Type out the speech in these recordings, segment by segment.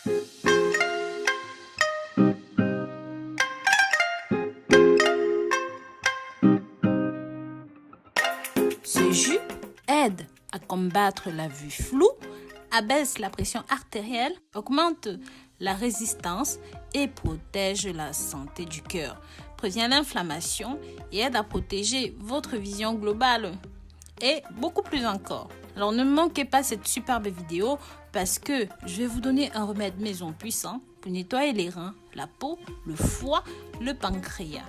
Ce jus aide à combattre la vue floue, abaisse la pression artérielle, augmente la résistance et protège la santé du cœur, prévient l'inflammation et aide à protéger votre vision globale et beaucoup plus encore. Alors ne manquez pas cette superbe vidéo parce que je vais vous donner un remède maison puissant pour nettoyer les reins, la peau, le foie, le pancréas.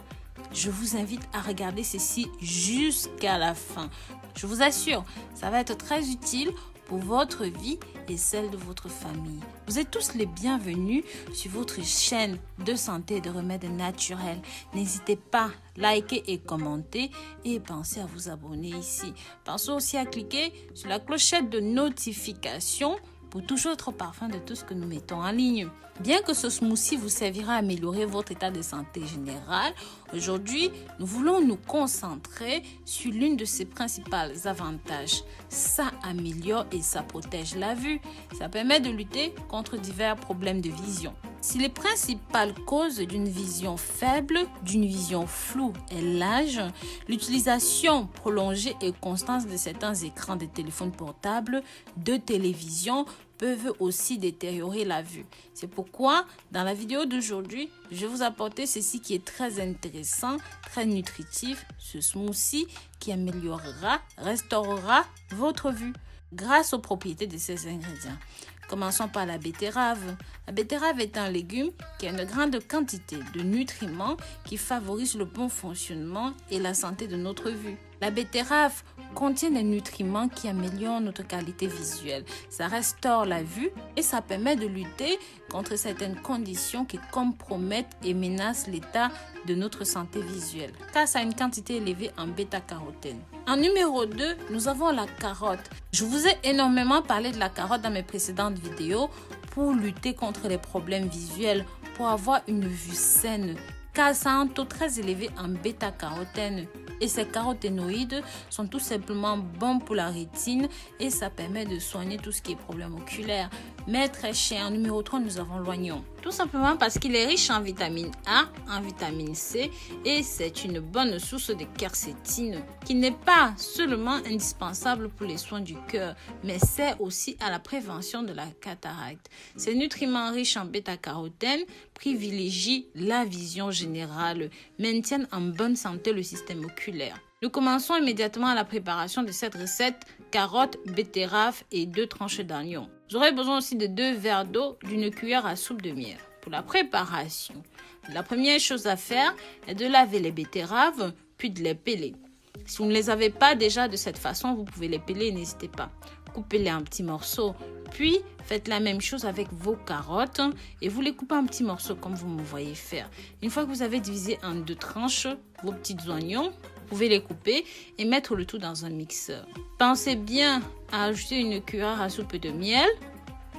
Je vous invite à regarder ceci jusqu'à la fin. Je vous assure, ça va être très utile pour votre vie et celle de votre famille. Vous êtes tous les bienvenus sur votre chaîne de santé et de remèdes naturels. N'hésitez pas à liker et commenter et pensez à vous abonner ici. Pensez aussi à cliquer sur la clochette de notification pour toujours être au parfum de tout ce que nous mettons en ligne. Bien que ce smoothie vous servira à améliorer votre état de santé général, aujourd'hui, nous voulons nous concentrer sur l'une de ses principaux avantages. Ça améliore et ça protège la vue. Ça permet de lutter contre divers problèmes de vision. Si les principales causes d'une vision faible, d'une vision floue est l'âge, l'utilisation prolongée et constante de certains écrans de téléphones portables, de télévision, peuvent aussi détériorer la vue. C'est pourquoi, dans la vidéo d'aujourd'hui, je vais vous apporter ceci qui est très intéressant, très nutritif, ce smoothie qui améliorera, restaurera votre vue grâce aux propriétés de ces ingrédients. Commençons par la betterave. La betterave est un légume qui a une grande quantité de nutriments qui favorisent le bon fonctionnement et la santé de notre vue. La betterave contient des nutriments qui améliorent notre qualité visuelle. Ça restaure la vue et ça permet de lutter contre certaines conditions qui compromettent et menacent l'état de notre santé visuelle, car ça a une quantité élevée en bêta-carotène. En numéro 2, nous avons la carotte. Je vous ai énormément parlé de la carotte dans mes précédentes vidéos pour lutter contre les problèmes visuels, pour avoir une vue saine, car ça a un taux très élevé en bêta-carotène. Et ces caroténoïdes sont tout simplement bons pour la rétine et ça permet de soigner tout ce qui est problème oculaire. Mais très cher, en numéro 3, nous avons l'oignon. Tout simplement parce qu'il est riche en vitamine A, en vitamine C et c'est une bonne source de quercétine qui n'est pas seulement indispensable pour les soins du cœur, mais sert aussi à la prévention de la cataracte. Ces nutriments riches en bêta-carotène privilégient la vision générale, maintiennent en bonne santé le système oculaire. Nous commençons immédiatement la préparation de cette recette: carottes, betterave et 2 tranches d'oignon. Vous aurez besoin aussi de 2 verres d'eau, d'une cuillère à soupe de miel. Pour la préparation, la première chose à faire est de laver les betteraves puis de les peler. Si vous ne les avez pas déjà de cette façon, vous pouvez les peler, n'hésitez pas. Coupez-les en petits morceaux, puis faites la même chose avec vos carottes et vous les coupez en petits morceaux comme vous me voyez faire. Une fois que vous avez divisé en 2 tranches vos petits oignons, vous pouvez les couper et mettre le tout dans un mixeur. Pensez bien à ajouter une cuillère à soupe de miel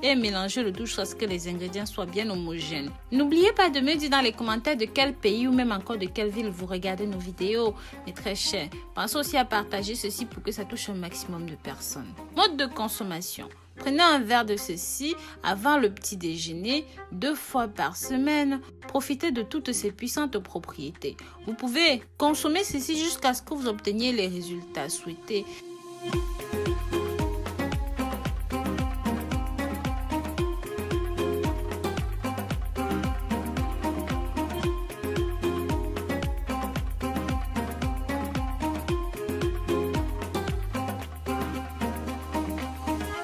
et mélanger le tout jusqu'à ce que les ingrédients soient bien homogènes. N'oubliez pas de me dire dans les commentaires de quel pays ou même encore de quelle ville vous regardez nos vidéos, mes très chers. Pensez aussi à partager ceci pour que ça touche un maximum de personnes. Mode de consommation. Prenez un verre de ceci avant le petit déjeuner 2 fois par semaine. Profitez de toutes ces puissantes propriétés. Vous pouvez consommer ceci jusqu'à ce que vous obteniez les résultats souhaités.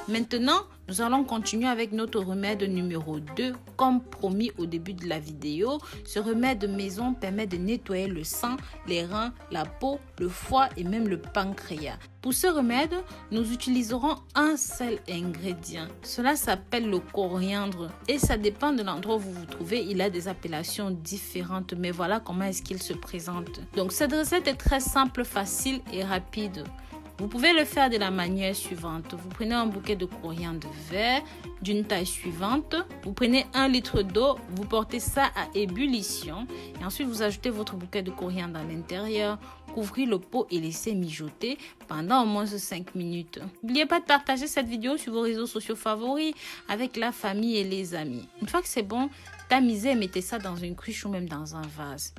Maintenant, nous allons continuer avec notre remède numéro 2. Comme promis au début de la vidéo, ce remède maison permet de nettoyer le sang, les reins, la peau, le foie et même le pancréas. Pour ce remède, nous utiliserons un seul ingrédient. Cela s'appelle le coriandre et ça dépend de l'endroit où vous vous trouvez. Il a des appellations différentes, mais voilà comment est-ce qu'il se présente. Donc cette recette est très simple, facile et rapide. Vous pouvez le faire de la manière suivante. Vous prenez un bouquet de coriandre vert d'une taille suivante. Vous prenez 1 litre d'eau, vous portez ça à ébullition et ensuite vous ajoutez votre bouquet de coriandre à l'intérieur. Couvrez le pot et laissez mijoter pendant au moins 5 minutes. N'oubliez pas de partager cette vidéo sur vos réseaux sociaux favoris avec la famille et les amis. Une fois que c'est bon, tamisez et mettez ça dans une cruche ou même dans un vase.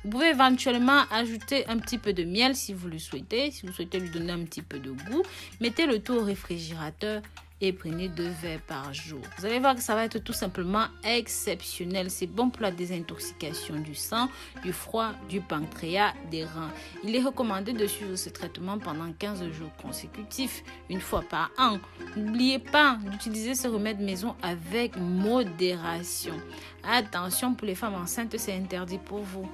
Vous pouvez éventuellement ajouter un petit peu de miel si vous le souhaitez. Si vous souhaitez lui donner un petit peu de goût, mettez le tout au réfrigérateur et prenez 2 verres par jour. Vous allez voir que ça va être tout simplement exceptionnel. C'est bon pour la désintoxication du sang, du foie, du pancréas, des reins. Il est recommandé de suivre ce traitement pendant 15 jours consécutifs, une fois par an. N'oubliez pas d'utiliser ce remède maison avec modération. Attention, pour les femmes enceintes, c'est interdit pour vous.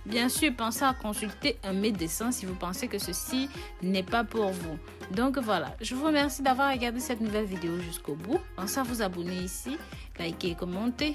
Bien sûr, pensez à consulter un médecin si vous pensez que ceci n'est pas pour vous. Donc voilà, je vous remercie d'avoir regardé cette nouvelle vidéo jusqu'au bout. Pensez à vous abonner ici, liker et commenter.